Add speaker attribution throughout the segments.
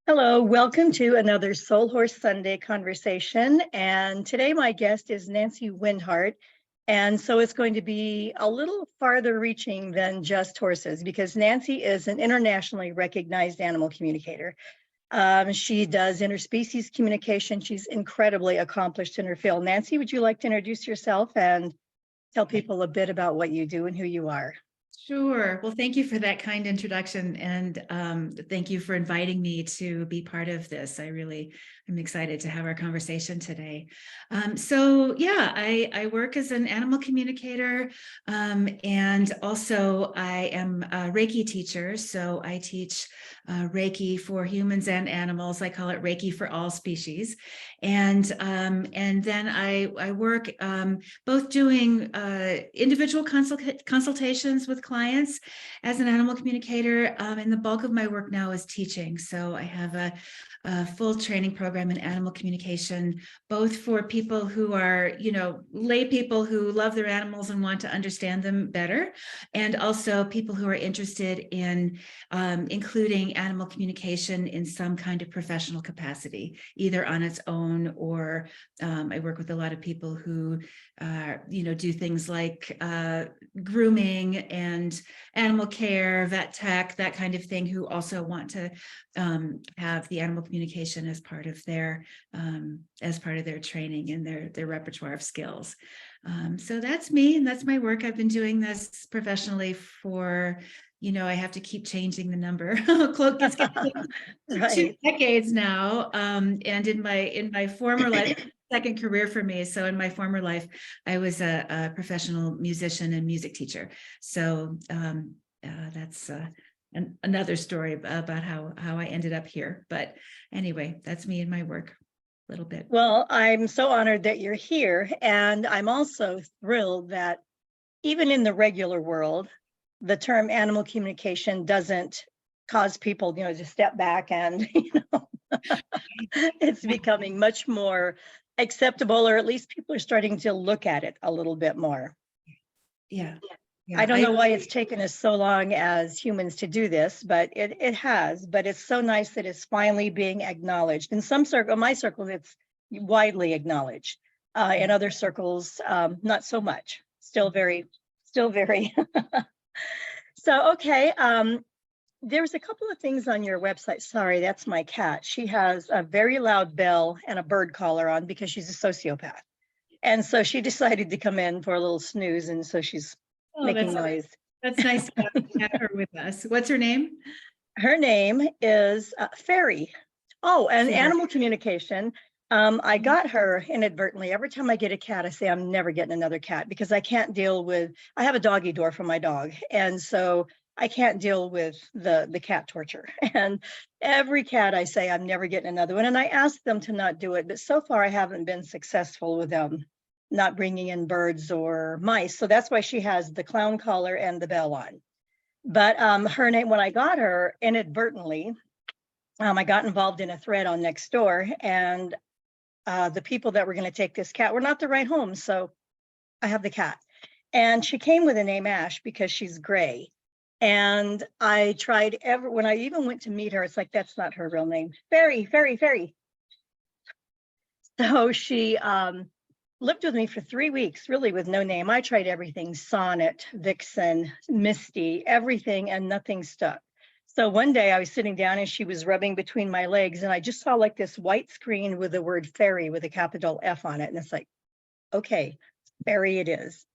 Speaker 1: Hello, welcome to another Soul Horse Sunday conversation. And today my guest is Nancy Windheart. And so it's going to be a little farther reaching than just horses because Nancy is an internationally recognized animal communicator. She does interspecies communication. She's incredibly accomplished in her field. Nancy, would you like to introduce yourself and tell people a bit about what you do and who you are?
Speaker 2: Sure. Well, thank you for that kind introduction, and thank you for inviting me to be part of this. I'm excited to have our conversation today. I work as an animal communicator, and also I am a Reiki teacher. So I teach Reiki for humans and animals. I call it Reiki for all species, and then I work both doing individual consultations with clients as an animal communicator, and the bulk of my work now is teaching. So I have a full training program in animal communication, both for people who are, lay people who love their animals and want to understand them better, and also people who are interested in including animal communication in some kind of professional capacity, either on its own or I work with a lot of people who, do things like grooming and animal care, vet tech, that kind of thing, who also want to have the animal communication as part of their training and their repertoire of skills. So that's me, and that's my work. I've been doing this professionally for, I have to keep changing the number. It's
Speaker 1: Right.
Speaker 2: 2 decades now. And in my former life, second career for me. So in my former life, I was a professional musician and music teacher. So that's another story about how I ended up here. But anyway, that's me and my work a little bit.
Speaker 1: Well, I'm so honored that you're here. And I'm also thrilled that even in the regular world, the term animal communication doesn't cause people, to step back and, it's becoming much more acceptable, or at least people are starting to look at it a little bit more.
Speaker 2: Yeah.
Speaker 1: I don't know why it's taken us so long as humans to do this, but it has. But it's so nice that it's finally being acknowledged. In my circles, it's widely acknowledged. In other circles, not so much. Still very. So, okay. There's a couple of things on your website. Sorry, that's my cat. She has a very loud bell and a bird collar on because she's a sociopath. And so she decided to come in for a little snooze. And so she's making noise.
Speaker 2: That's nice to have her with us. What's her name?
Speaker 1: Her name is Fairy. Oh, and
Speaker 2: Fairy.
Speaker 1: Animal communication. I got her inadvertently. Every time I get a cat, I say I'm never getting another cat because I can't deal with, I have a doggy door for my dog. And so I can't deal with the cat torture. And every cat I say I'm never getting another one. And I ask them to not do it. But so far I haven't been successful with them not bringing in birds or mice. So that's why she has the clown collar and the bell on. But her name, when I got her inadvertently, I got involved in a thread on Nextdoor, and the people that were going to take this cat were not the right home. So I have the cat. And she came with the name Ash because she's gray. And I tried when I even went to meet her, it's like, that's not her real name. Fairy. So she lived with me for 3 weeks, really with no name. I tried everything, Sonnet, Vixen, Misty, everything, and nothing stuck. So one day I was sitting down and she was rubbing between my legs, and I just saw like this white screen with the word fairy with a capital F on it. And it's like, okay, fairy it is.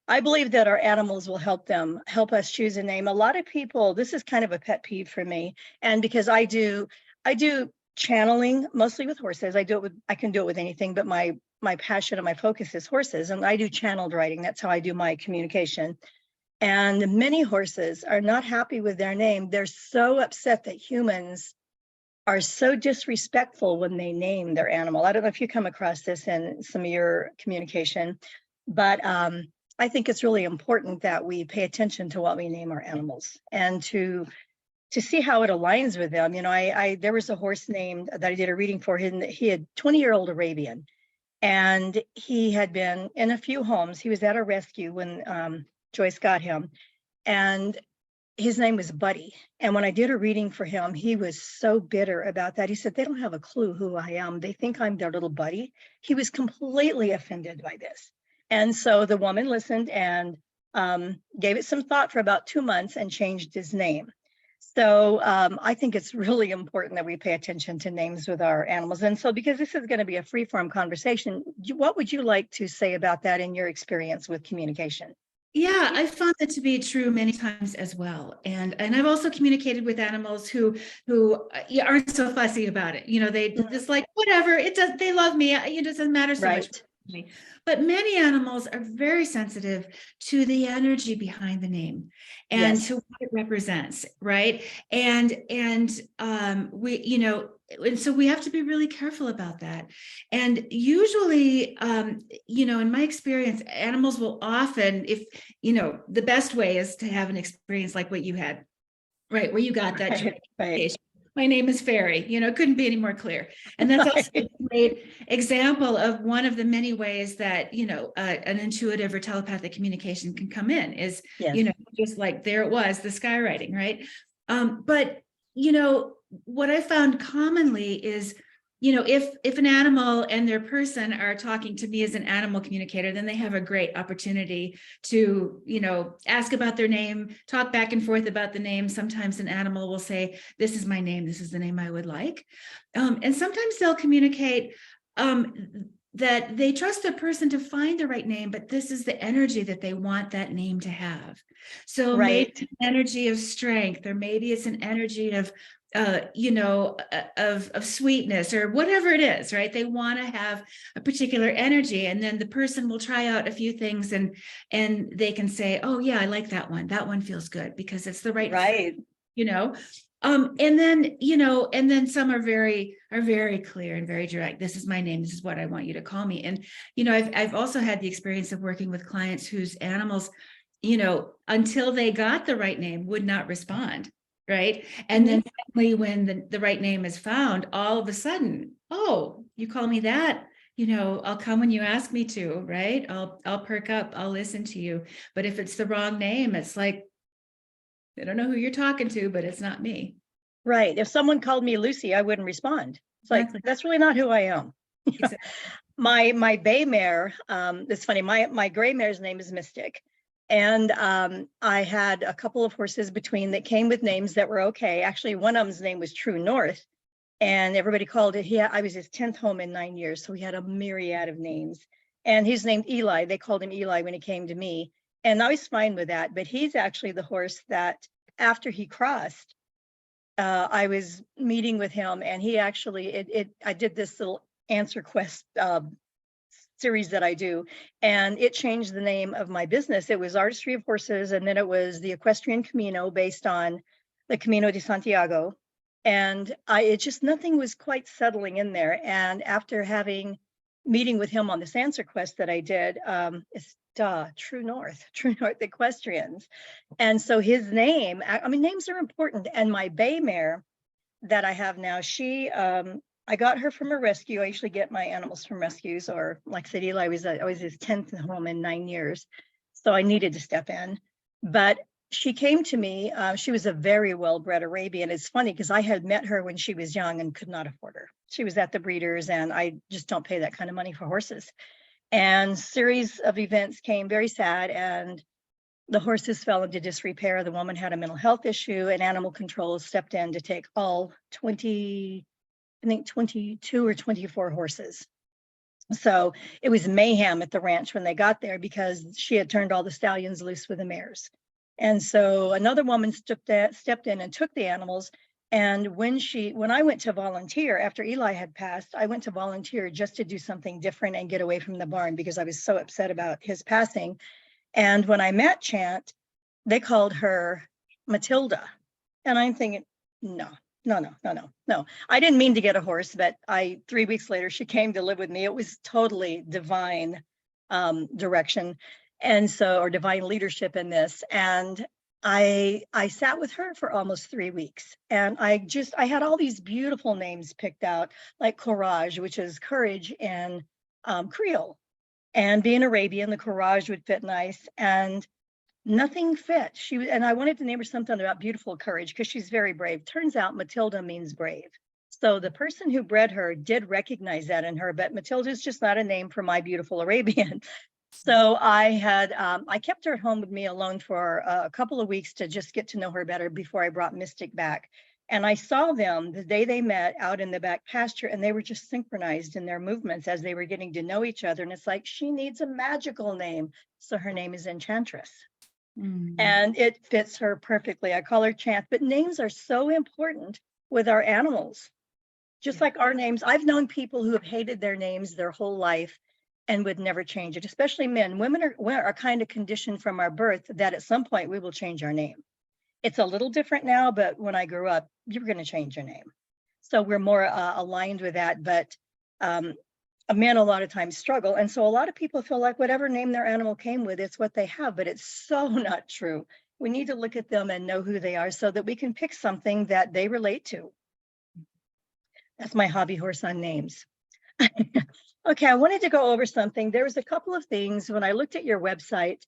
Speaker 1: I believe that our animals will help us choose a name. A lot of people, this is kind of a pet peeve for me. And because I do channeling mostly with horses. I can do it with anything, but my passion and my focus is horses, and I do channeled writing. That's how I do my communication. And many horses are not happy with their name. They're so upset that humans are so disrespectful when they name their animal. I don't know if you come across this in some of your communication, but I think it's really important that we pay attention to what we name our animals and to see how it aligns with them. There was a horse named that I did a reading for him. He had 20-year-old Arabian, and he had been in a few homes. He was at a rescue when Joyce got him, and his name was Buddy. And when I did a reading for him, he was so bitter about that. He said, they don't have a clue who I am. They think I'm their little buddy. He was completely offended by this. And so the woman listened and gave it some thought for about 2 months and changed his name. So I think it's really important that we pay attention to names with our animals. And so because this is going to be a free-form conversation, what would you like to say about that in your experience with communication?
Speaker 2: Yeah, I found that to be true many times as well. And I've also communicated with animals who aren't so fussy about it. They just like, whatever, it does, they love me. It doesn't matter so much to me. But many animals are very sensitive to the energy behind the name and to what it represents, right? And and so we have to be really careful about that. And usually, in my experience, animals will often, if, the best way is to have an experience like what you had, right? Where you got that.
Speaker 1: Right.
Speaker 2: My name is Fairy, it couldn't be any more clear. And that's also a great example of one of the many ways that, an intuitive or telepathic communication can come in is, just like there it was, the skywriting, right? But, what I found commonly is, if an animal and their person are talking to me as an animal communicator, then they have a great opportunity to, ask about their name, talk back and forth about the name. Sometimes an animal will say, this is my name, this is the name I would like. And sometimes they'll communicate that they trust the person to find the right name, but this is the energy that they want that name to have. So maybe it's an energy of strength, or maybe it's an energy of of sweetness, or whatever it is, right? They want to have a particular energy, and then the person will try out a few things and they can say, oh yeah, I like that one. That one feels good because it's the right, and then some are very clear and very direct. This is my name. This is what I want you to call me. And, I've also had the experience of working with clients whose animals, until they got the right name, would not respond. Right. And then finally, when the right name is found, all of a sudden, oh, you call me that, I'll come when you ask me to, right? I'll perk up, I'll listen to you. But if it's the wrong name, it's like, I don't know who you're talking to, but it's not me.
Speaker 1: Right. If someone called me Lucy, I wouldn't respond. It's like, that's really not who I am. Exactly. My bay mare, it's funny, my gray mare's name is Mystic. And I had a couple of horses between that came with names that were okay. Actually, one of them's name was True North, and everybody called it. I was his 10th home in 9 years, so he had a myriad of names. And he's named Eli. They called him Eli when he came to me, and I was fine with that. But he's actually the horse that, after he crossed, I was meeting with him, and he actually I did this little answer quest series that I do, and it changed the name of my business. It was Artistry of Horses, and then it was the Equestrian Camino, based on the Camino de Santiago. And nothing was quite settling in there. And after having meeting with him on this answer quest that I did, it's True North Equestrians. And so his name, names are important. And my bay mare that I have now, I got her from a rescue. I usually get my animals from rescues, or like I said, Eli was his 10th home in 9 years. So I needed to step in. But she came to me. She was a very well-bred Arabian. It's funny because I had met her when she was young and could not afford her. She was at the breeders, and I just don't pay that kind of money for horses. And series of events came, very sad, and the horses fell into disrepair. The woman had a mental health issue, and animal control stepped in to take all 22 or 24 horses. So it was mayhem at the ranch when they got there, because she had turned all the stallions loose with the mares. And so another woman stepped in and took the animals. And when I went to volunteer after Eli had passed, I went to volunteer just to do something different and get away from the barn, because I was so upset about his passing. And when I met Chant, they called her Matilda. And I'm thinking, no. I didn't mean to get a horse, but 3 weeks later, she came to live with me. It was totally divine direction, or divine leadership in this. And I sat with her for almost 3 weeks, and I had all these beautiful names picked out, like Courage, which is courage in Creole, and being Arabian, the Courage would fit nice. And Nothing fit. And I wanted to name her something about beautiful courage because she's very brave. Turns out Matilda means brave. So the person who bred her did recognize that in her, but Matilda is just not a name for my beautiful Arabian. So I kept her at home with me alone for a couple of weeks to just get to know her better before I brought Mystic back. And I saw them the day they met out in the back pasture, and they were just synchronized in their movements as they were getting to know each other. And it's like, she needs a magical name. So her name is Enchantress. And it fits her perfectly. I call her Chant, but names are so important with our animals. Just like our names, I've known people who have hated their names their whole life and would never change it, especially men. Women are kind of conditioned from our birth that at some point we will change our name. It's a little different now, but when I grew up, you were going to change your name. So we're more aligned with that. But men a lot of times struggle. And so a lot of people feel like whatever name their animal came with, it's what they have, but it's so not true. We need to look at them and know who they are so that we can pick something that they relate to. That's my hobby horse on names. Okay, I wanted to go over something. There was a couple of things when I looked at your website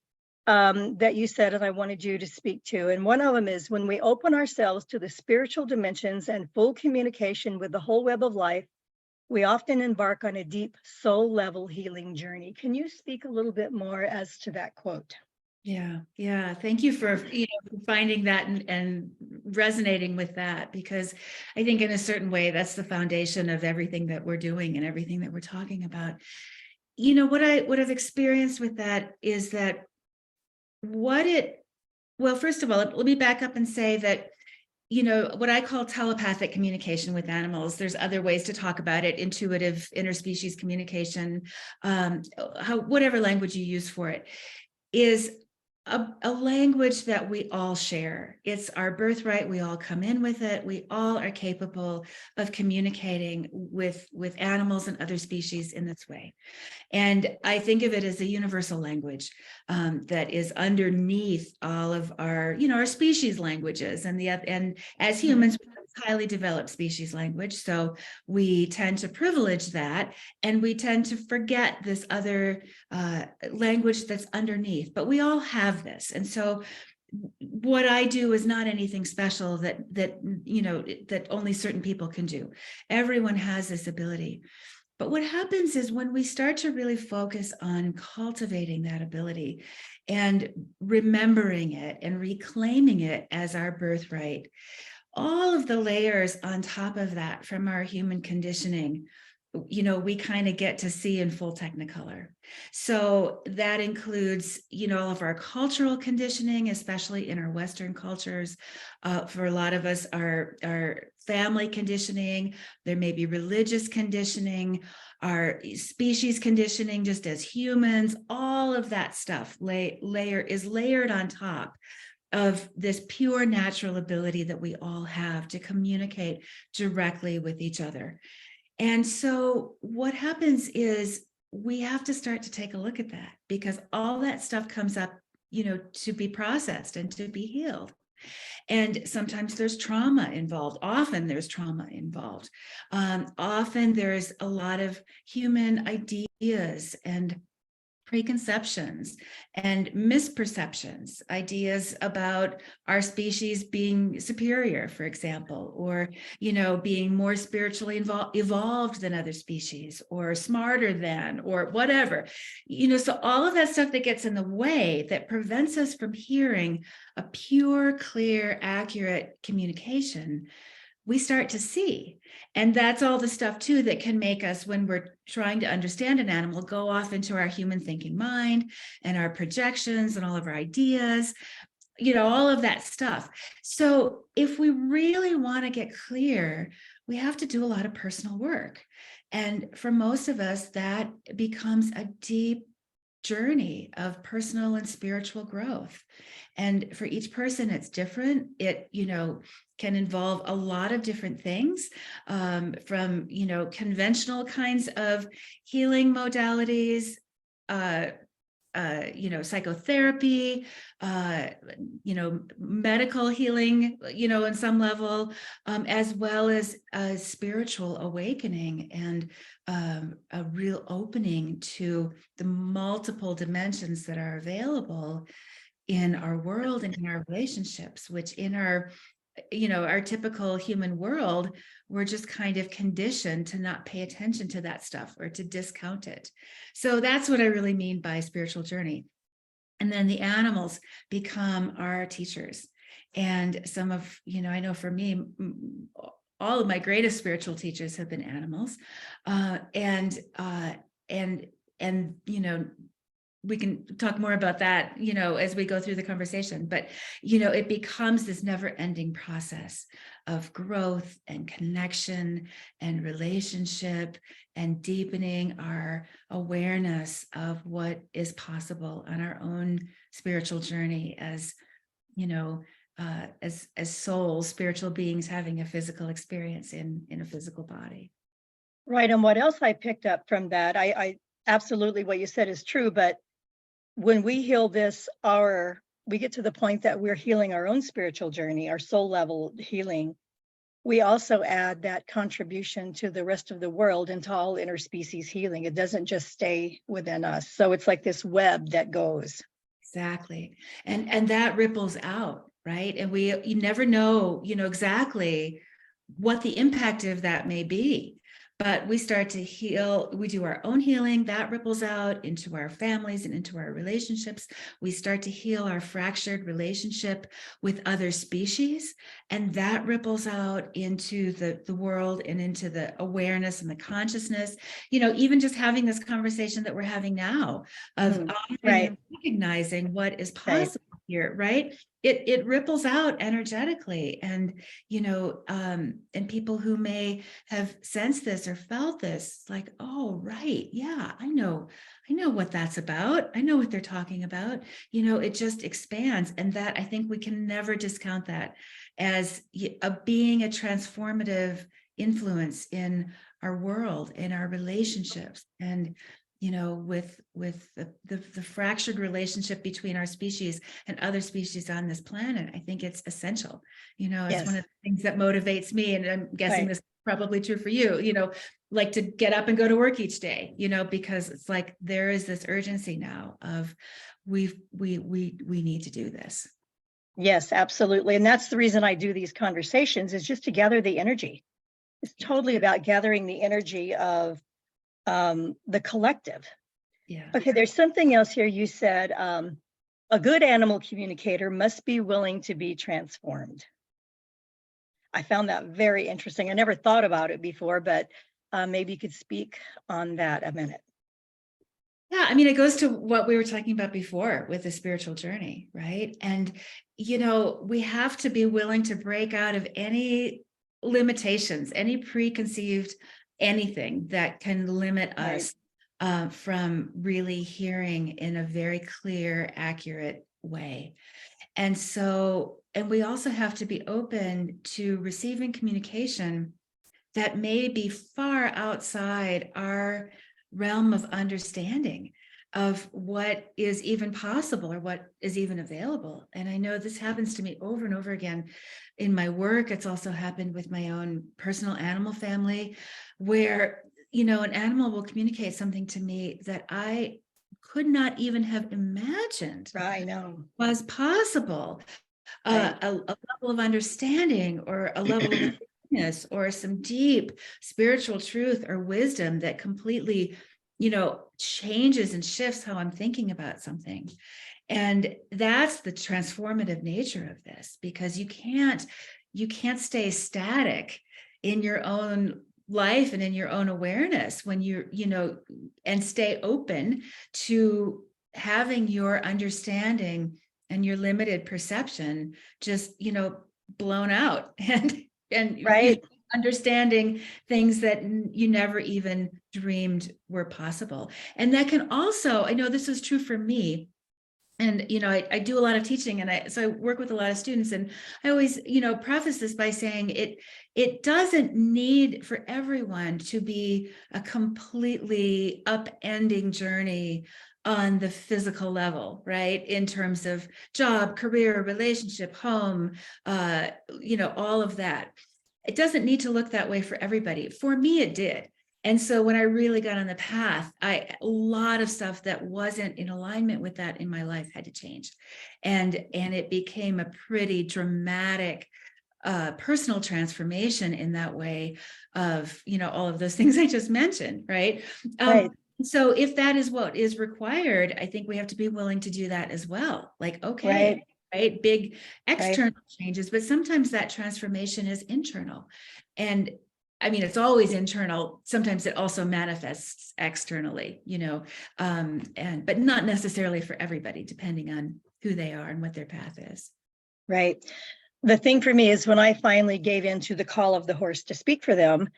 Speaker 1: that you said, and I wanted you to speak to. And one of them is when we open ourselves to the spiritual dimensions and full communication with the whole web of life, we often embark on a deep soul level healing journey. Can you speak a little bit more as to that quote?
Speaker 2: Yeah. Thank you for finding that and resonating with that, because I think in a certain way that's the foundation of everything that we're doing and everything that we're talking about. What I've experienced with that is that well, first of all, let me back up and say that what I call telepathic communication with animals. There's other ways to talk about it: intuitive, interspecies communication, whatever language you use for it, is a language that we all share. It's our birthright. We all come in with it. We all are capable of communicating with animals and other species in this way. And I think of it as a universal language that is underneath all of our, our species languages. And as humans, we have highly developed species language. So we tend to privilege that, and we tend to forget this other language that's underneath. But we all have this. And so what I do is not anything special that only certain people can do. Everyone has this ability. But what happens is when we start to really focus on cultivating that ability and remembering it and reclaiming it as our birthright, all of the layers on top of that from our human conditioning, we kind of get to see in full technicolor. So that includes, all of our cultural conditioning, especially in our Western cultures. For a lot of us, our family conditioning, there may be religious conditioning, our species conditioning, just as humans, all of that stuff is layered on top of this pure natural ability that we all have to communicate directly with each other. And so what happens is we have to start to take a look at that, because all that stuff comes up, to be processed and to be healed. And sometimes there's trauma involved. Often there's trauma involved. Often there's a lot of human ideas and preconceptions and misperceptions, ideas about our species being superior, for example, or, being more spiritually evolved than other species, or smarter than, or whatever, so all of that stuff that gets in the way that prevents us from hearing a pure, clear, accurate communication, we start to see. And that's all the stuff too that can make us, when we're trying to understand an animal, go off into our human thinking mind and our projections and all of our ideas, all of that stuff. So if we really want to get clear, we have to do a lot of personal work. And for most of us, that becomes a deep journey of personal and spiritual growth. And for each person, it's different. It, can involve a lot of different things, from, conventional kinds of healing modalities, psychotherapy, medical healing, in some level, as well as a spiritual awakening and a real opening to the multiple dimensions that are available in our world and in our relationships, which in our, our typical human world, we're just kind of conditioned to not pay attention to that stuff or to discount it. So that's what I really mean by spiritual journey. And then the animals become our teachers. And some of, I know for me, all of my greatest spiritual teachers have been animals. And we can talk more about that, as we go through the conversation, but, it becomes this never ending process of growth and connection and relationship and deepening our awareness of what is possible on our own spiritual journey as, as souls, spiritual beings having a physical experience in a physical body.
Speaker 1: Right. And what else I picked up from that, I absolutely what you said is true, but when we heal this, we get to the point that we're healing our own spiritual journey, our soul level healing. We also add that contribution to the rest of the world into all interspecies healing. It doesn't just stay within us. So it's like this web that goes.
Speaker 2: Exactly. And that ripples out, right? And you never know, exactly what the impact of that may be. But we start to heal, we do our own healing, that ripples out into our families and into our relationships. We start to heal our fractured relationship with other species, and that ripples out into the world and into the awareness and the consciousness. Even just having this conversation that we're having now of
Speaker 1: Right.
Speaker 2: and recognizing what is
Speaker 1: Right.
Speaker 2: possible here, right? It ripples out energetically, and and people who may have sensed this or felt this, like, oh, right, yeah, I know what that's about. I know what they're talking about. It just expands, and that, I think we can never discount that as being a transformative influence in our world, in our relationships, and with the fractured relationship between our species and other species on this planet. I think it's essential. It's
Speaker 1: Yes.
Speaker 2: one of the things that motivates me, and I'm guessing
Speaker 1: Right.
Speaker 2: this is probably true for you, like to get up and go to work each day, because it's like there is this urgency now of we need to do this.
Speaker 1: Yes, absolutely. And that's the reason I do these conversations, is just to gather the energy. It's totally about gathering the energy of the collective.
Speaker 2: Yeah.
Speaker 1: Okay, there's something else here. You said a good animal communicator must be willing to be transformed. I found that very interesting. I never thought about it before, but maybe you could speak on that a minute.
Speaker 2: Yeah, I mean, it goes to what we were talking about before with the spiritual journey, right? And, we have to be willing to break out of any limitations, any preconceived anything that can limit
Speaker 1: Right.
Speaker 2: us from really hearing in a very clear, accurate way. And we also have to be open to receiving communication that may be far outside our realm of understanding of what is even possible or what is even available. And I know this happens to me over and over again in my work. It's also happened with my own personal animal family, where, an animal will communicate something to me that I could not even have imagined
Speaker 1: I know.
Speaker 2: was possible.
Speaker 1: Right.
Speaker 2: A level of understanding or a level of awareness or some deep spiritual truth or wisdom that completely, changes and shifts how I'm thinking about something. And that's the transformative nature of this, because you can't stay static in your own life and in your own awareness when and stay open to having your understanding and your limited perception just, blown out and
Speaker 1: Right.
Speaker 2: understanding things that you never even dreamed were possible. And that can also, I know this is true for me. And, I do a lot of teaching, and so I work with a lot of students, and I always, preface this by saying it doesn't need for everyone to be a completely upending journey on the physical level, right? In terms of job, career, relationship, home, all of that. It doesn't need to look that way for everybody. For me, it did. And so when I really got on the path, a lot of stuff that wasn't in alignment with that in my life had to change. And it became a pretty dramatic personal transformation in that way of, all of those things I just mentioned, right?
Speaker 1: Right.
Speaker 2: So if that is what is required, I think we have to be willing to do that as well. Like, okay, right, big external changes, but sometimes that transformation is internal. And I mean, it's always internal. Sometimes it also manifests externally, but not necessarily for everybody, depending on who they are and what their path is.
Speaker 1: Right. The thing for me is when I finally gave in to the call of the horse to speak for them,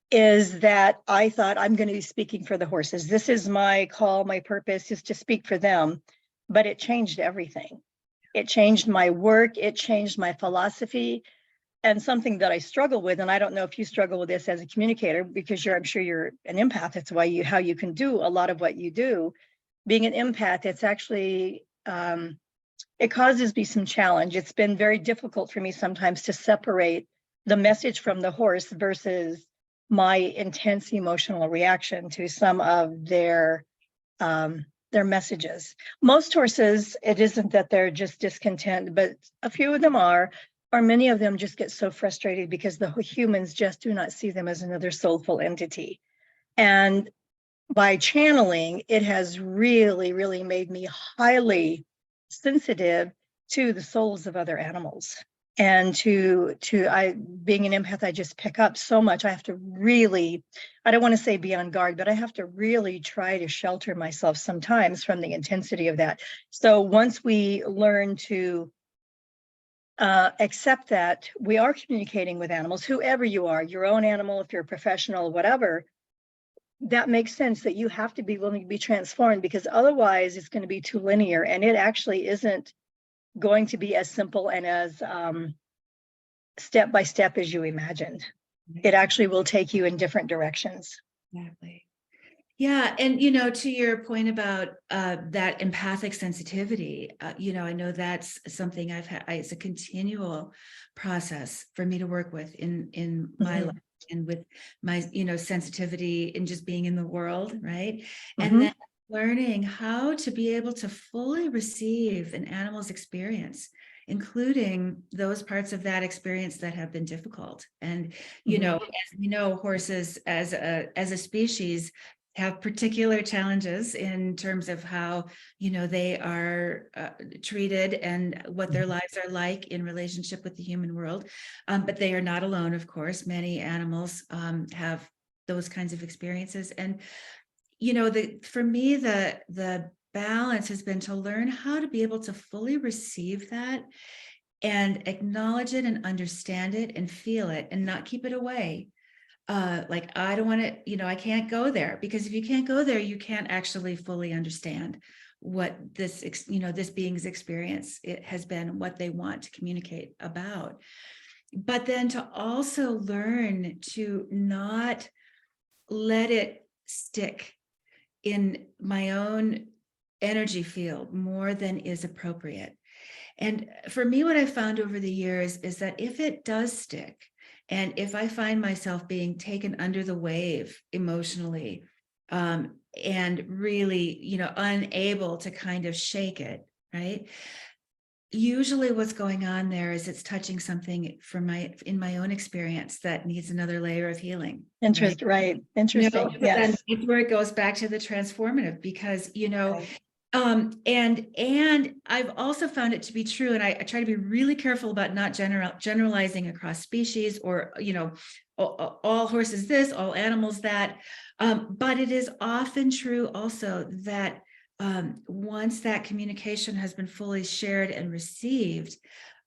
Speaker 1: is that I thought I'm going to be speaking for the horses. This is my call, my purpose is to speak for them. But it changed everything. It changed my work. It changed my philosophy. And something that I struggle with, and I don't know if you struggle with this as a communicator, because I'm sure you're an empath. That's why how you can do a lot of what you do. Being an empath, it's actually, it causes me some challenge. It's been very difficult for me sometimes to separate the message from the horse versus my intense emotional reaction to some of their messages. Most horses, it isn't that they're just discontent, but a few of them are, or many of them just get so frustrated because the humans just do not see them as another soulful entity. And by channeling, it has really, really made me highly sensitive to the souls of other animals. And being an empath, I just pick up so much. I have to really, I don't want to say be on guard, but I have to really try to shelter myself sometimes from the intensity of that. So once we learn to accept that we are communicating with animals, whoever you are, your own animal, if you're a professional, whatever, that makes sense that you have to be willing to be transformed, because otherwise it's going to be too linear, and it actually isn't going to be as simple and as step by step as you imagined. It actually will take you in different directions.
Speaker 2: Exactly. Yeah. And, to your point about that empathic sensitivity, I know that's something I've had, it's a continual process for me to work with in my life and with my, sensitivity and just being in the world. Right. And then learning how to be able to fully receive an animal's experience, including those parts of that experience that have been difficult. And, as we know, horses as a species have particular challenges in terms of how, they are treated and what their lives are like in relationship with the human world. But they are not alone, of course. Many animals have those kinds of experiences. And, for me, the balance has been to learn how to be able to fully receive that and acknowledge it and understand it and feel it and not keep it away. Like, I don't want to, I can't go there, because if you can't go there, you can't actually fully understand what this, this being's experience it has been, what they want to communicate about. But then to also learn to not let it stick in my own energy field more than is appropriate. And for me, what I've found over the years is that if it does stick, and if I find myself being taken under the wave emotionally, and really, unable to kind of shake it, right? Usually what's going on there is it's touching something in my own experience that needs another layer of healing.
Speaker 1: Interesting, right? Interesting. Yes.
Speaker 2: It's where it goes back to the transformative, because, and I've also found it to be true, and I try to be really careful about not generalizing across species, or all horses this, all animals that, but it is often true also that once that communication has been fully shared and received,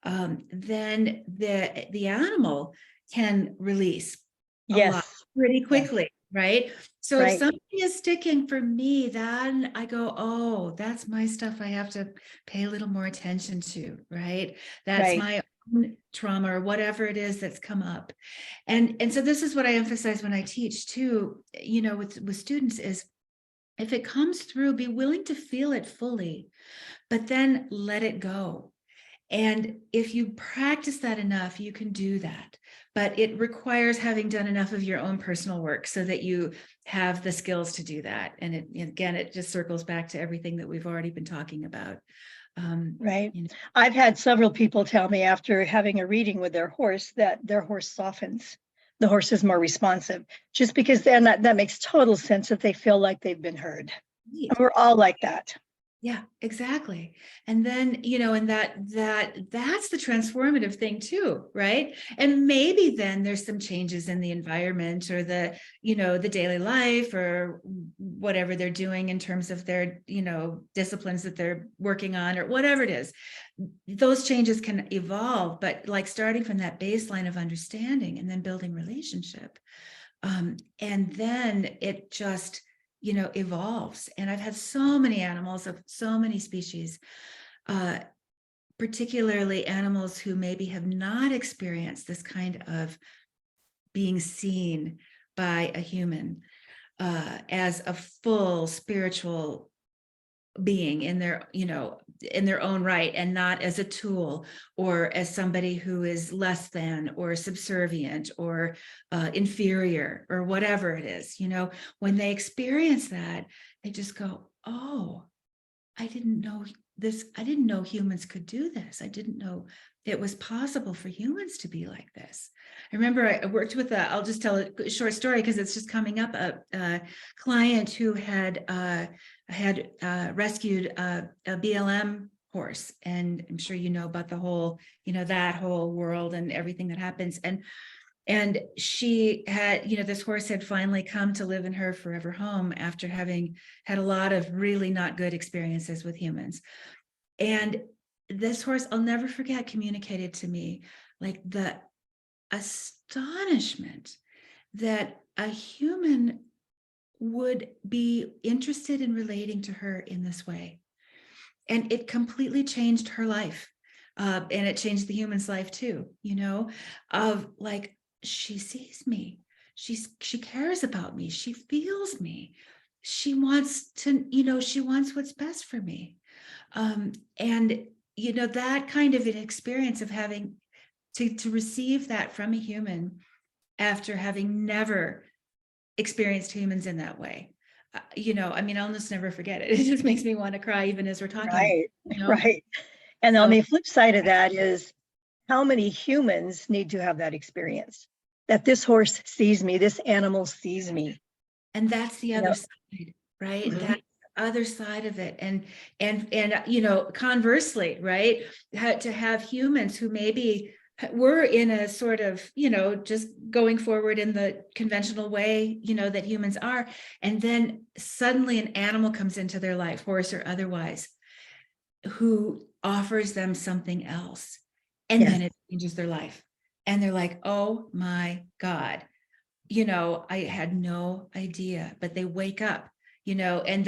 Speaker 2: then the animal can release a lot pretty quickly. Yes. Right. So if something is sticking for me, then I go, oh, that's my stuff I have to pay a little more attention to. Right. That's my own trauma or whatever it is that's come up. And so this is what I emphasize when I teach too, with students is, if it comes through, be willing to feel it fully, but then let it go. And if you practice that enough, you can do that. but it requires having done enough of your own personal work so that you have the skills to do that. And again, it just circles back to everything that we've already been talking about.
Speaker 1: Right.
Speaker 2: You know.
Speaker 1: I've had several people tell me after having a reading with their horse that their horse softens. The horse is more responsive, just because then that makes total sense if they feel like they've been heard. And we're all like that.
Speaker 2: Yeah, exactly. And then, and that's the transformative thing too, right? And maybe then there's some changes in the environment or the daily life or whatever they're doing in terms of their, disciplines that they're working on or whatever it is. Those changes can evolve, but like starting from that baseline of understanding and then building relationship. And then it just, evolves. And I've had so many animals of so many species, particularly animals who maybe have not experienced this kind of being seen by a human as a full spiritual being in their, in their own right, and not as a tool or as somebody who is less than or subservient or inferior or whatever it is. When they experience that, they just go, oh, I didn't know this. I didn't know humans could do this. I didn't know it was possible for humans to be like this. I remember I worked with I'll just tell a short story because it's just coming up, a client who had rescued a BLM horse. And I'm sure you know about the whole, that whole world and everything that happens. And she had, this horse had finally come to live in her forever home after having had a lot of really not good experiences with humans. And this horse, I'll never forget, communicated to me like the astonishment that a human would be interested in relating to her in this way. And it completely changed her life. And it changed the human's life too, of like, she sees me. She cares about me. She feels me. She wants to, she wants what's best for me. And, that kind of an experience of having to receive that from a human after having never experienced humans in that way. I'll just never forget it. It just makes me want to cry even as we're talking.
Speaker 1: Right, right. And on the flip side of that is how many humans need to have that experience, that this horse sees me, this animal sees me.
Speaker 2: And that's the other side, right? Mm-hmm. That's the other side of it. And conversely, right? To have humans who maybe were in a sort of, just going forward in the conventional way, that humans are. And then suddenly an animal comes into their life, horse or otherwise, who offers them something else. And then it changes their life. And they're like, oh my God, I had no idea, but they wake up, and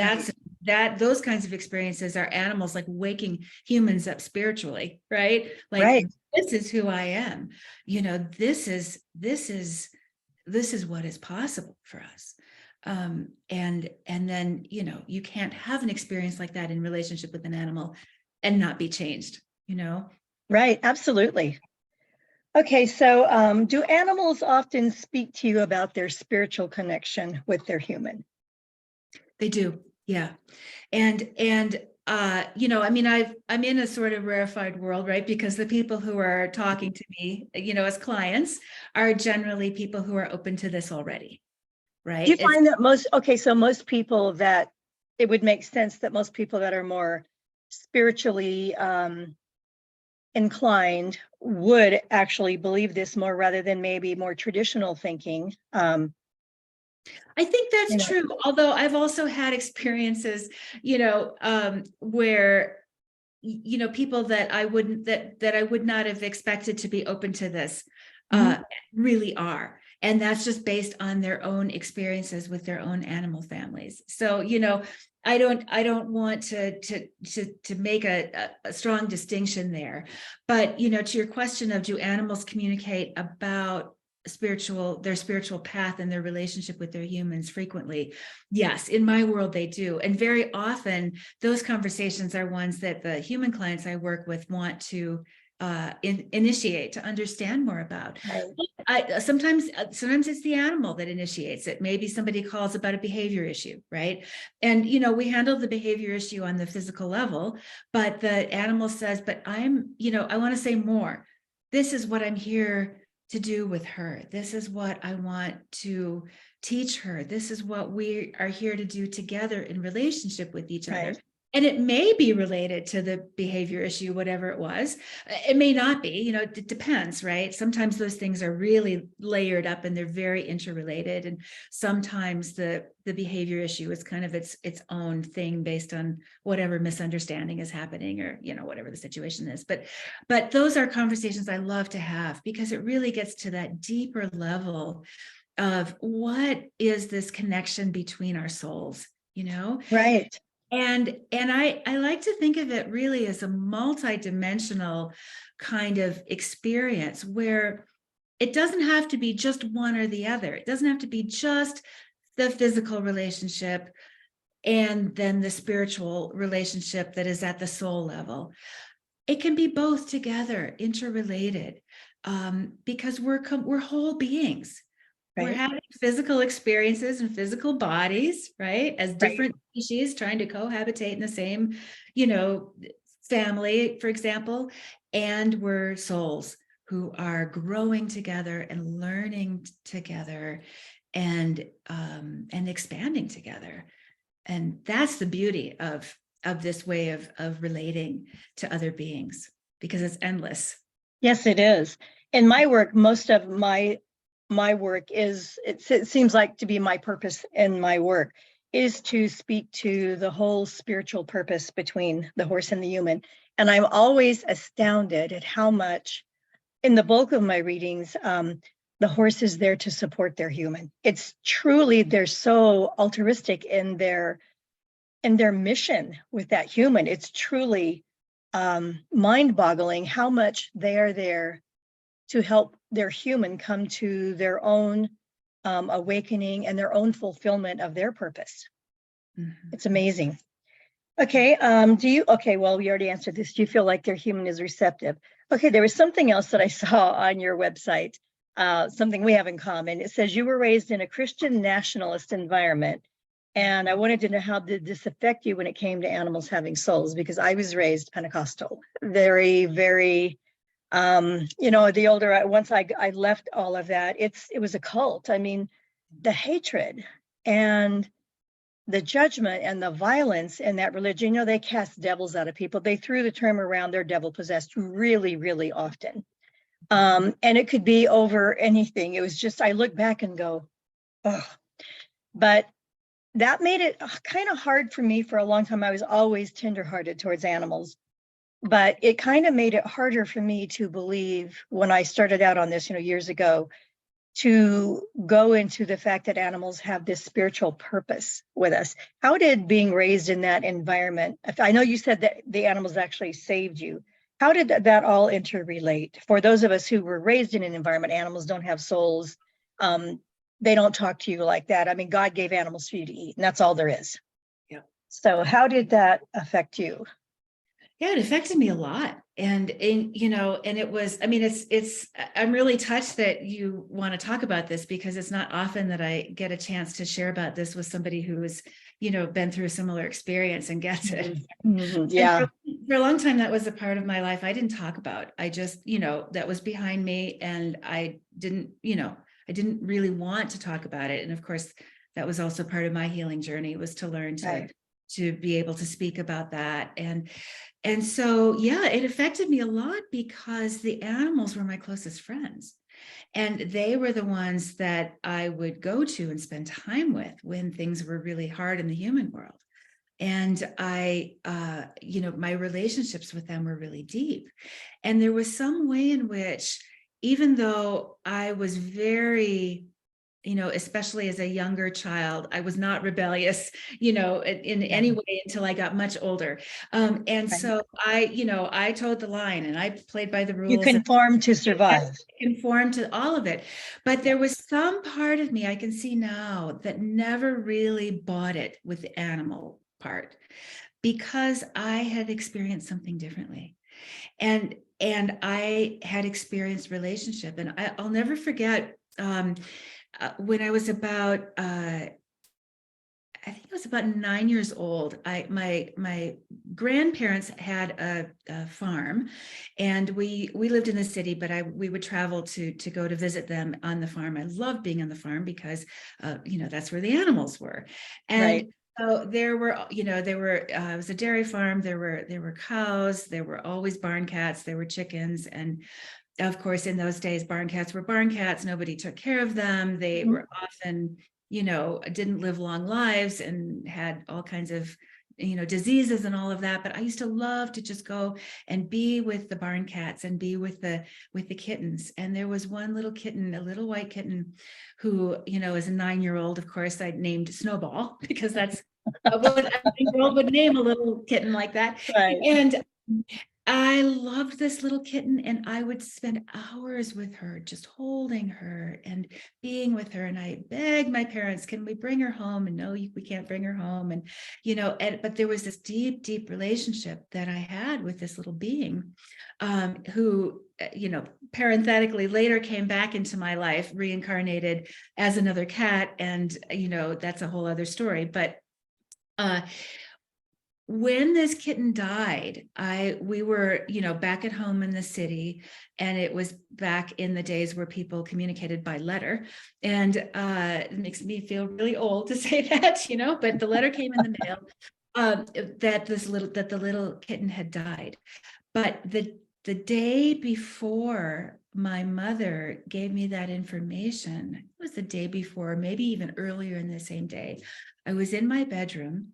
Speaker 2: those kinds of experiences are animals like waking humans up spiritually, right? Like, this is who I am. This is what is possible for us. And then, you can't have an experience like that in relationship with an animal and not be changed,
Speaker 1: Right. Absolutely. Okay. So, do animals often speak to you about their spiritual connection with their human?
Speaker 2: They do. Yeah. And I'm in a sort of rarefied world, right? Because the people who are talking to me, as clients are generally people who are open to this already, right?
Speaker 1: Do you find that most people that it would make sense that most people that are more spiritually inclined would actually believe this more rather than maybe more traditional thinking?
Speaker 2: I think that's true. Although I've also had experiences, where, people that I would not have expected to be open to this, really are. And that's just based on their own experiences with their own animal families. So, I don't want to make a strong distinction there, but, to your question of do animals communicate about their spiritual path and their relationship with their humans frequently? Yes, in my world they do. And very often those conversations are ones that the human clients I work with want to initiate, to understand more about.
Speaker 1: Right.
Speaker 2: Sometimes it's the animal that initiates it. Maybe somebody calls about a behavior issue, right? And, we handle the behavior issue on the physical level, but the animal says, but I want to say more. This is what I'm here to do with her. This is what I want to teach her. This is what we are here to do together in relationship with each other.
Speaker 1: Right.
Speaker 2: And it may be related to the behavior issue, whatever it was. It may not be, it depends, right? Sometimes those things are really layered up and they're very interrelated. And sometimes the behavior issue is kind of its own thing based on whatever misunderstanding is happening, or, whatever the situation is. But those are conversations I love to have, because it really gets to that deeper level of what is this connection between our souls,
Speaker 1: Right.
Speaker 2: And I like to think of it really as a multidimensional kind of experience, where it doesn't have to be just one or the other. It doesn't have to be just the physical relationship and then the spiritual relationship that is at the soul level. It can be both together, interrelated, because we're whole beings. We're
Speaker 1: Right.
Speaker 2: having physical experiences and physical bodies, right? As
Speaker 1: Right.
Speaker 2: different species trying to cohabitate in the same, family, for example. And we're souls who are growing together and learning together and expanding together. And that's the beauty of this way of relating to other beings, because it's endless.
Speaker 1: Yes, it is. In my work, most of my work is, it seems like to be my purpose in my work, is to speak to the whole spiritual purpose between the horse and the human. And I'm always astounded at how much, in the bulk of my readings, the horse is there to support their human. It's truly, they're so altruistic in their mission with that human. It's truly mind-boggling how much they are there to help their human come to their own awakening and their own fulfillment of their purpose.
Speaker 2: Mm-hmm.
Speaker 1: It's amazing. Okay, well, we already answered this. Do you feel like their human is receptive? Okay, there was something else that I saw on your website, something we have in common. It says you were raised in a Christian nationalist environment. And I wanted to know, how did this affect you when it came to animals having souls? Because I was raised Pentecostal, very, very, the older once I left all of that, it was a cult. I mean, the hatred and the judgment and the violence in that religion, they cast devils out of people. They threw the term around, they're devil possessed, really, really often. And it could be over anything. It was just, I look back and go, oh, but that made it kind of hard for me for a long time. I was always tenderhearted towards animals, but it kind of made it harder for me to believe when I started out on this, years ago, to go into the fact that animals have this spiritual purpose with us. How did being raised in that environment, I know you said that the animals actually saved you. How did that all interrelate? For those of us who were raised in an environment, animals don't have souls. They don't talk to you like that. I mean, God gave animals for you to eat, and that's all there is.
Speaker 2: Yeah.
Speaker 1: So how did that affect you?
Speaker 2: Yeah, it affected me a lot. And it was, I mean, I'm really touched that you want to talk about this, because it's not often that I get a chance to share about this with somebody who has, been through a similar experience and gets it.
Speaker 1: Mm-hmm. Yeah.
Speaker 2: For a long time, that was a part of my life I didn't talk about. I just, that was behind me, and I didn't really want to talk about it. And of course, that was also part of my healing journey, was to learn to be able to speak about that. And so, yeah, it affected me a lot, because the animals were my closest friends. And they were the ones that I would go to and spend time with when things were really hard in the human world. And I, my relationships with them were really deep. And there was some way in which, even though I was very, especially as a younger child, I was not rebellious, in any way until I got much older. So I towed the line and I played by the rules.
Speaker 1: You conformed to survive.
Speaker 2: Conformed to all of it. But there was some part of me I can see now that never really bought it with the animal part, because I had experienced something differently. And and I had experienced relationship, and I'll never forget when I was about I think I was about 9 years old. My grandparents had a farm, and we lived in the city, but we would travel to go to visit them on the farm. I loved being on the farm because that's where the animals were. And
Speaker 1: Right.
Speaker 2: so there were, it was a dairy farm. There were cows. There were always barn cats. There were chickens, and of course, in those days, barn cats were barn cats. Nobody took care of them. They
Speaker 1: Mhm.
Speaker 2: were often, didn't live long lives and had all kinds of, diseases and all of that. But I used to love to just go and be with the barn cats and be with the kittens. And there was one little kitten, a little white kitten, who, as a 9-year-old, of course, I named Snowball because that's what a 9-year-old would name a little kitten like that.
Speaker 1: Right.
Speaker 2: And I loved this little kitten, and I would spend hours with her, just holding her and being with her. And I begged my parents, can we bring her home? And no, we can't bring her home. And, but there was this deep, deep relationship that I had with this little being who, parenthetically later came back into my life, reincarnated as another cat. And, that's a whole other story. But when this kitten died, we were, back at home in the city, and it was back in the days where people communicated by letter. And it makes me feel really old to say that, but the letter came in the mail that the little kitten had died. But the day before my mother gave me that information, it was the day before, maybe even earlier in the same day, I was in my bedroom.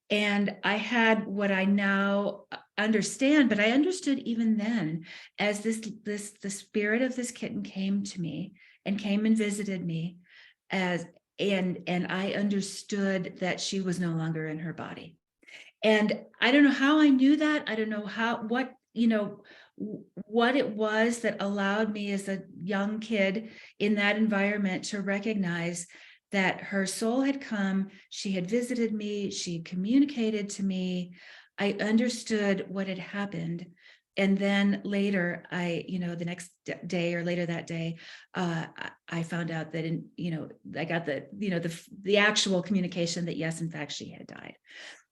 Speaker 2: And I had what I now understand, but I understood even then, as the spirit of this kitten came to me and came and visited me, and I understood that she was no longer in her body. And I don't know how I knew that. I don't know what it was that allowed me as a young kid in that environment to recognize that her soul had come, she had visited me, she communicated to me, I understood what had happened. And then later, the next day or later that day, I found out that I got the actual communication that yes, in fact, she had died.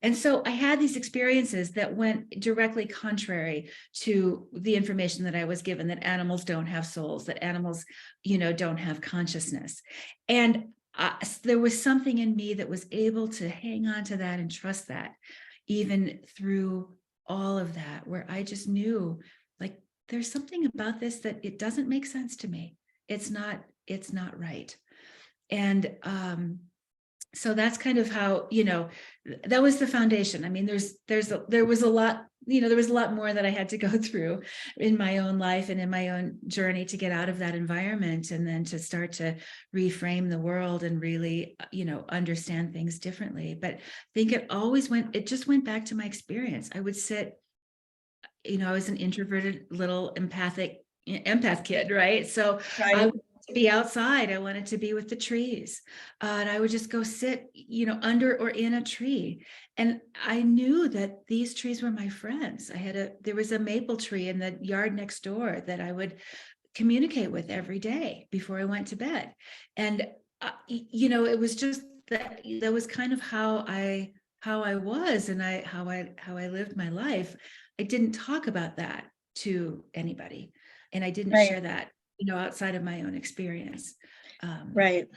Speaker 2: And so I had these experiences that went directly contrary to the information that I was given, that animals don't have souls, that animals, don't have consciousness. And there was something in me that was able to hang on to that and trust that, even through all of that, where I just knew, like, there's something about this that it doesn't make sense to me. It's not right. And so that's kind of how, that was the foundation. I mean, there was a lot, there was a lot more that I had to go through in my own life and in my own journey to get out of that environment, and then to start to reframe the world and really, understand things differently. But I think it just went back to my experience. I would sit, I was an introverted little empath kid, right? So
Speaker 1: Right.
Speaker 2: I wanted to be outside. I wanted to be with the trees. And I would just go sit, under or in a tree. And I knew that these trees were my friends. There was a maple tree in the yard next door that I would communicate with every day before I went to bed. And, it was just that was kind of how I was, and how I lived my life. I didn't talk about that to anybody. And I didn't
Speaker 1: Right.
Speaker 2: share that, outside of my own experience.
Speaker 1: Right.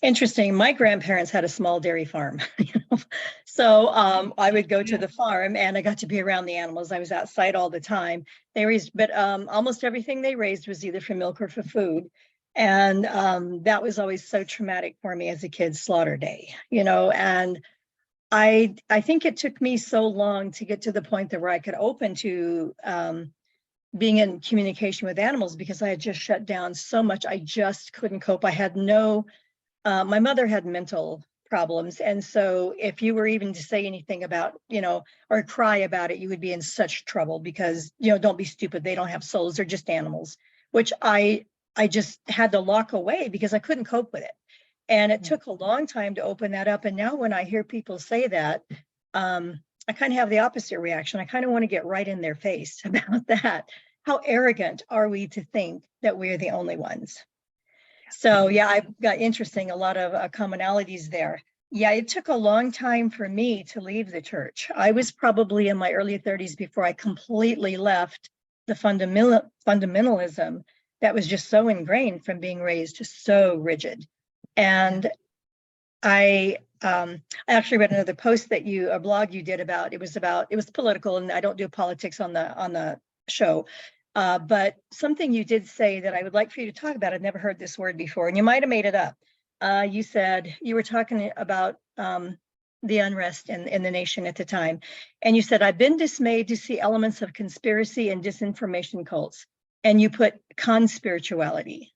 Speaker 1: Interesting. My grandparents had a small dairy farm. So I would go to the farm, and I got to be around the animals. I was outside all the time. They raised, but almost everything they raised was either for milk or for food. And that was always so traumatic for me as a kid, slaughter day, and I think it took me so long to get to the point that where I could open to being in communication with animals, because I had just shut down so much. I just couldn't cope. I had my mother had mental problems. And so if you were even to say anything about, or cry about it, you would be in such trouble because, don't be stupid. They don't have souls. They're just animals, which I just had to lock away because I couldn't cope with it. And it took a long time to open that up. And now when I hear people say that, I kind of have the opposite reaction. I kind of want to get right in their face about that. how arrogant are we to think that we're the only ones? So yeah, I've got interesting, a lot of commonalities there. Yeah, it took a long time for me to leave the church. I was probably in my early 30s before I completely left the fundamentalism that was just so ingrained from being raised so rigid. And I actually read another post that a blog you did about, it was political, and I don't do politics on the show. But something you did say that I would like for you to talk about, I've never heard this word before, and you might have made it up. You said you were talking about the unrest in the nation at the time. And you said, I've been dismayed to see elements of conspiracy and disinformation cults. And you put conspirituality.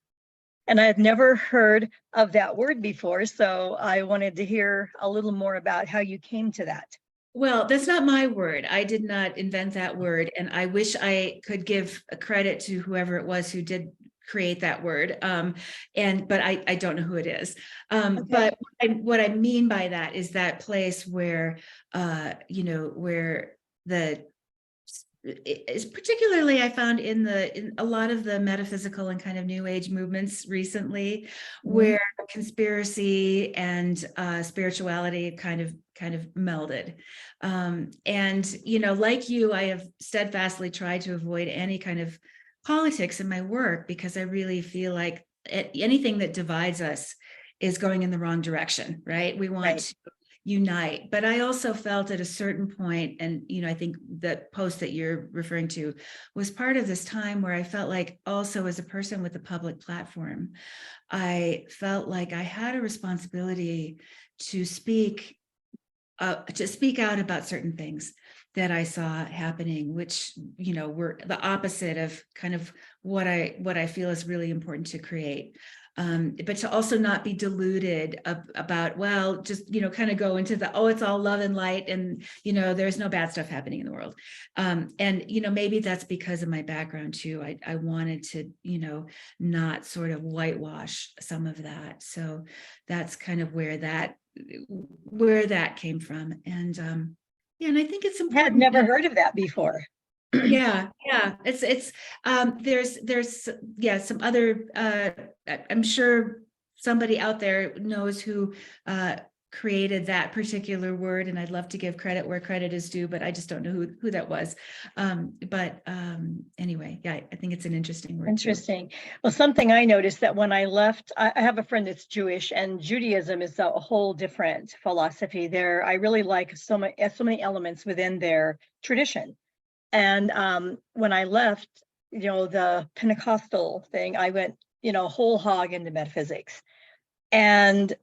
Speaker 1: And I had never heard of that word before. So I wanted to hear a little more about how you came to that.
Speaker 2: Well, that's not my word. I did not invent that word. And I wish I could give a credit to whoever it was who did create that word. But I don't know who it is.
Speaker 1: Okay.
Speaker 2: But what I mean by that is that place where, where is particularly I found in a lot of the metaphysical and kind of new age movements recently, where conspiracy and spirituality kind of melded. And like you, I have steadfastly tried to avoid any kind of politics in my work, because I really feel like anything that divides us is going in the wrong direction, right? We want to unite. But I also felt at a certain point, and I think the post that you're referring to was part of this time where I felt like, also as a person with a public platform, I felt like I had a responsibility to speak out about certain things that I saw happening, which were the opposite of kind of what I feel is really important to create. But to also not be deluded about, well, just, kind of go into the, it's all love and light, and, there's no bad stuff happening in the world. And, maybe that's because of my background too. I wanted to, not sort of whitewash some of that. So that's kind of where that came from. And, and I think it's important.
Speaker 1: I had never heard of that before.
Speaker 2: Yeah. It's there's some other I'm sure somebody out there knows who created that particular word, and I'd love to give credit where credit is due, but I just don't know who that was. Anyway, yeah, I think it's an interesting word.
Speaker 1: Interesting. Too. Well, something I noticed that when I left, I have a friend that's Jewish, and Judaism is a whole different philosophy there. I really like so many elements within their tradition. And when I left, the Pentecostal thing, I went, whole hog into metaphysics. And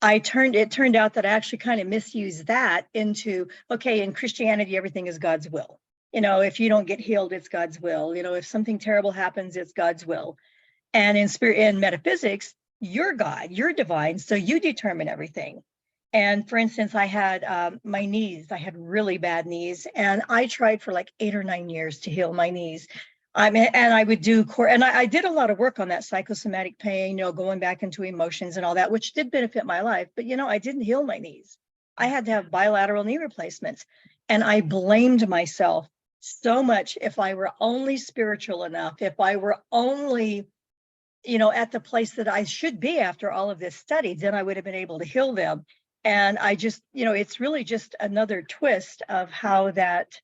Speaker 1: it turned out that I actually kind of misused that into, okay, in Christianity, everything is God's will. If you don't get healed, it's God's will. If something terrible happens, it's God's will. And in metaphysics, you're God, you're divine, so you determine everything. And for instance, I had my knees. I had really bad knees, and I tried for like 8 or 9 years to heal my knees. And I would do I did a lot of work on that psychosomatic pain, going back into emotions and all that, which did benefit my life. But I didn't heal my knees. I had to have bilateral knee replacements, and I blamed myself so much. If I were only spiritual enough, if I were only at the place that I should be after all of this study, then I would have been able to heal them. And I just, it's really just another twist of how that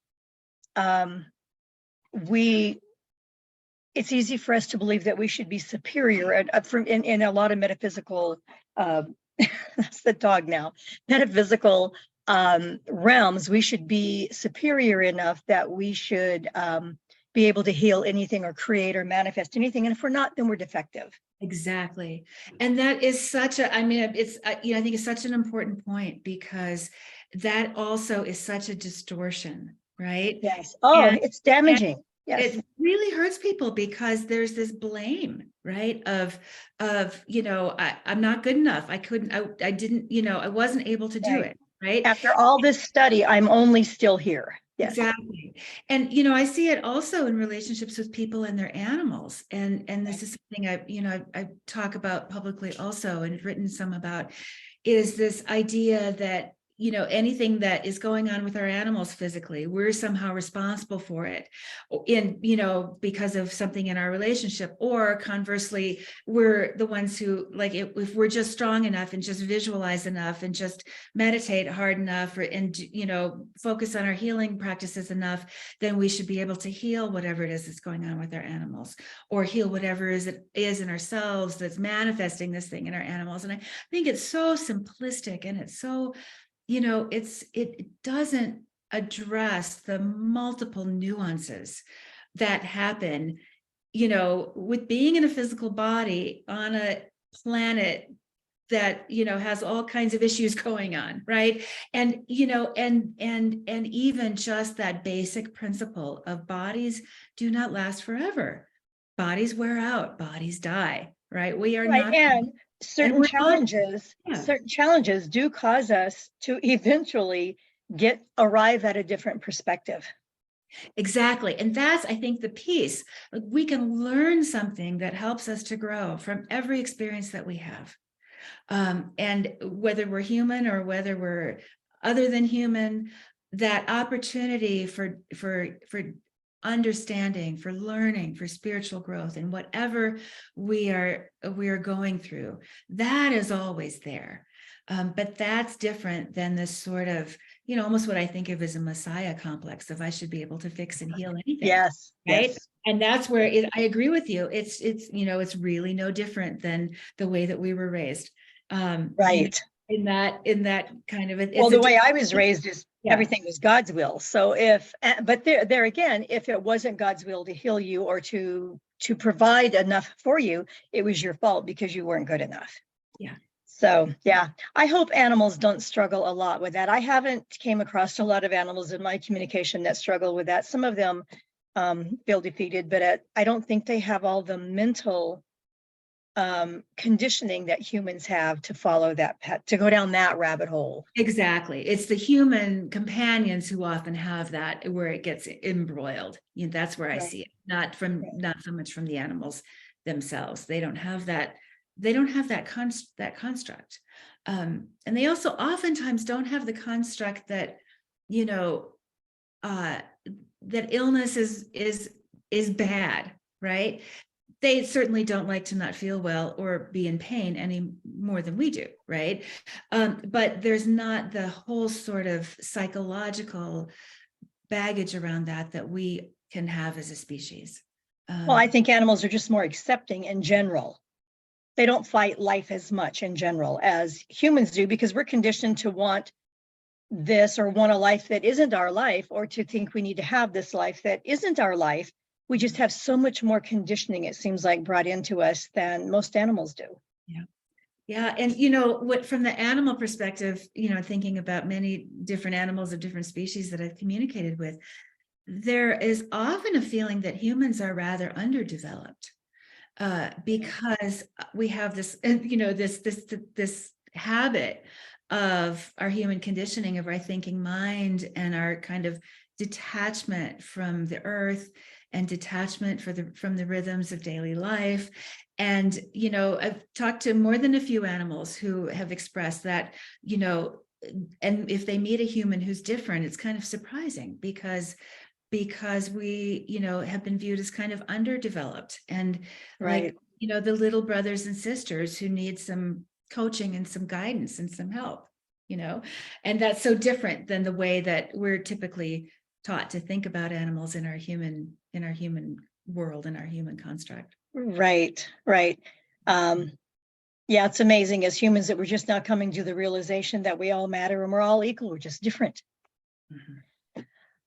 Speaker 1: it's easy for us to believe that we should be superior in a lot of metaphysical, that's the dog now, metaphysical realms. We should be superior enough that we should be able to heal anything or create or manifest anything. And if we're not, then we're defective.
Speaker 2: Exactly. And that is I think it's such an important point, because that also is such a distortion, right?
Speaker 1: Yes. It's damaging. Yes.
Speaker 2: It really hurts people, because there's this blame, right? Of I'm not good enough. I couldn't, I didn't, I wasn't able to do it, right?
Speaker 1: After all this study, I'm only still here. Yes.
Speaker 2: Exactly. And, I see it also in relationships with people and their animals. And this is something I talk about publicly also, and have written some about, is this idea that, anything that is going on with our animals physically, we're somehow responsible for it because of something in our relationship, or conversely, we're the ones who, like, if we're just strong enough and just visualize enough and just meditate hard enough, and focus on our healing practices enough, then we should be able to heal whatever it is that's going on with our animals, or heal whatever it is in ourselves that's manifesting this thing in our animals. And I think it's so simplistic, and it's so, it doesn't address the multiple nuances that happen, with being in a physical body on a planet that, has all kinds of issues going on, right? And, and even just that basic principle of bodies do not last forever. Bodies wear out, bodies die, right? We are
Speaker 1: Right.
Speaker 2: not.
Speaker 1: And certain
Speaker 2: we're not-
Speaker 1: certain challenges do cause us to eventually arrive at a different perspective.
Speaker 2: Exactly. And that's, I think, the piece. Like, we can learn something that helps us to grow from every experience that we have. And whether we're human or whether we're other than human, that opportunity for understanding, for learning, for spiritual growth, and whatever we are going through, that is always there. But that's different than this sort of, almost what I think of as a Messiah complex of I should be able to fix and heal anything.
Speaker 1: Yes.
Speaker 2: Right.
Speaker 1: Yes.
Speaker 2: And that's where I agree with you. It's really no different than the way that we were raised.
Speaker 1: Right.
Speaker 2: In that kind of
Speaker 1: Well, the way I was raised is everything was God's will. So but there again, if it wasn't God's will to heal you or to provide enough for you, it was your fault because you weren't good enough.
Speaker 2: Yeah.
Speaker 1: So yeah, I hope animals don't struggle a lot with that. I haven't came across a lot of animals in my communication that struggle with that. Some of them feel defeated, but I don't think they have all the mental conditioning that humans have to follow that path, to go down that rabbit hole.
Speaker 2: Exactly. It's the human companions who often have that, where it gets embroiled. That's where I see it, not so much from the animals themselves. They don't have that. They don't have that construct. And they also oftentimes don't have the construct that, that illness is bad, right? They certainly don't like to not feel well or be in pain any more than we do, right? But there's not the whole sort of psychological baggage around that we can have as a species.
Speaker 1: Well, I think animals are just more accepting in general. They don't fight life as much in general as humans do, because we're conditioned to want this or want a life that isn't our life, or to think we need to have this life that isn't our life. We just have so much more conditioning, it seems like, brought into us than most animals do.
Speaker 2: Yeah. Yeah. And, what from the animal perspective, thinking about many different animals of different species that I've communicated with, there is often a feeling that humans are rather underdeveloped because we have this, this habit of our human conditioning, of our thinking mind, and our kind of detachment from the earth and detachment from the rhythms of daily life. And, I've talked to more than a few animals who have expressed that, and if they meet a human who's different, it's kind of surprising because we, have been viewed as kind of underdeveloped, and like, the little brothers and sisters who need some coaching and some guidance and some help, and that's so different than the way that we're typically taught to think about animals in our human world, in our human construct.
Speaker 1: Right. Yeah, it's amazing as humans that we're just now coming to the realization that we all matter and we're all equal. We're just different.
Speaker 2: Mm-hmm.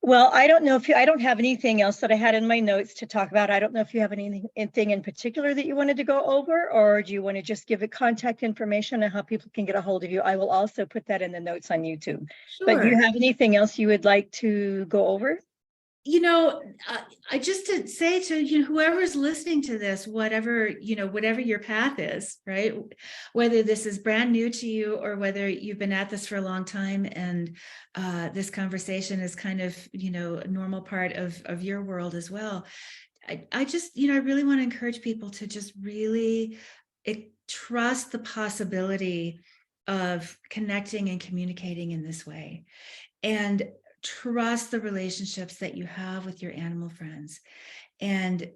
Speaker 1: Well, I don't know I don't have anything else that I had in my notes to talk about. I don't know if you have anything in particular that you wanted to go over, or do you want to just give it contact information and how people can get a hold of you? I will also put that in the notes on YouTube.
Speaker 2: Sure.
Speaker 1: But do you have anything else you would like to go over?
Speaker 2: I just to say to whoever's listening to this, whatever your path is, right? Whether this is brand new to you or whether you've been at this for a long time, and this conversation is kind of a normal part of your world as well. I just I really want to encourage people to just really trust the possibility of connecting and communicating in this way, and trust the relationships that you have with your animal friends, and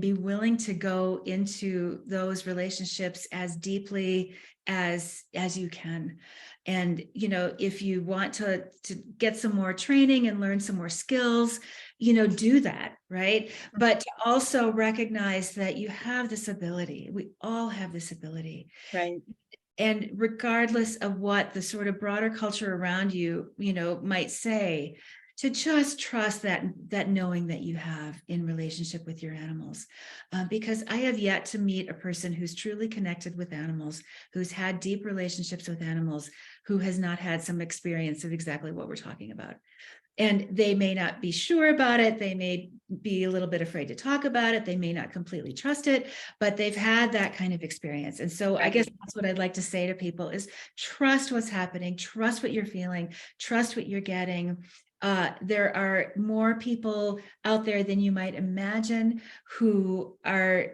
Speaker 2: be willing to go into those relationships as deeply as you can. And if you want to get some more training and learn some more skills, do that, right? But to also recognize that you have this ability. We all have this ability.
Speaker 1: Right.
Speaker 2: And regardless of what the sort of broader culture around you, might say, to just trust that knowing that you have in relationship with your animals. Because I have yet to meet a person who's truly connected with animals, who's had deep relationships with animals, who has not had some experience of exactly what we're talking about. And they may not be sure about it. They may be a little bit afraid to talk about it. They may not completely trust it, but they've had that kind of experience. And so I guess that's what I'd like to say to people is trust what's happening, trust what you're feeling, trust what you're getting. There are more people out there than you might imagine who are,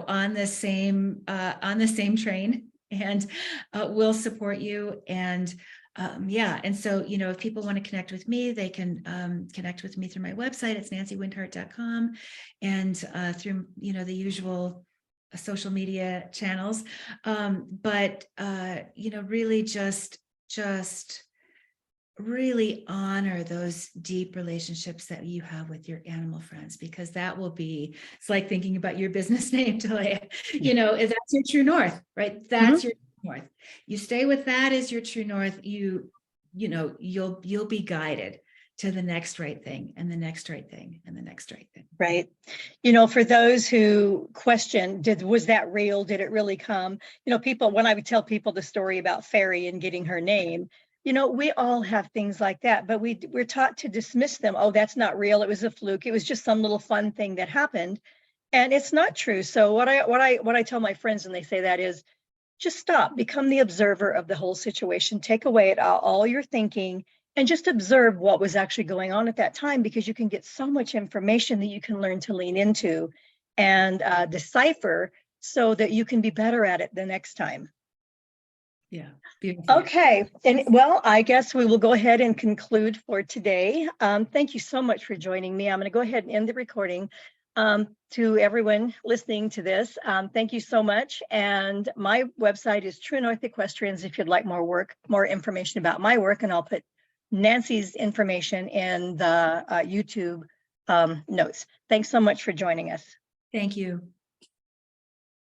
Speaker 2: on the same train, and will support you. And and so, if people want to connect with me, they can connect with me through my website. It's nancywindheart.com, and through, the usual social media channels. But really just really honor those deep relationships that you have with your animal friends, because that will be, it's like thinking about your business name, Delia, if that's your true north, right? That's your north. You stay with that as your true north, you'll be guided to the next right thing, and the next right thing, and the next right thing.
Speaker 1: Right. For those who question, was that real? Did it really come? People, when I would tell people the story about Fairy and getting her name, we all have things like that, but we're taught to dismiss them. Oh, that's not real. It was a fluke. It was just some little fun thing that happened. And it's not true. So what I tell my friends when they say that is, just stop, become the observer of the whole situation, take away all your thinking, and just observe what was actually going on at that time, because you can get so much information that you can learn to lean into and decipher, so that you can be better at it the next time.
Speaker 2: Yeah, beautiful.
Speaker 1: Okay, and well, I guess we will go ahead and conclude for today. Thank you so much for joining me. I'm going to go ahead and end the recording. To everyone listening to this, thank you so much. And my website is True North Equestrians if you'd like more information about my work, and I'll put Nancy's information in the YouTube notes. Thanks so much for joining us.
Speaker 2: Thank you.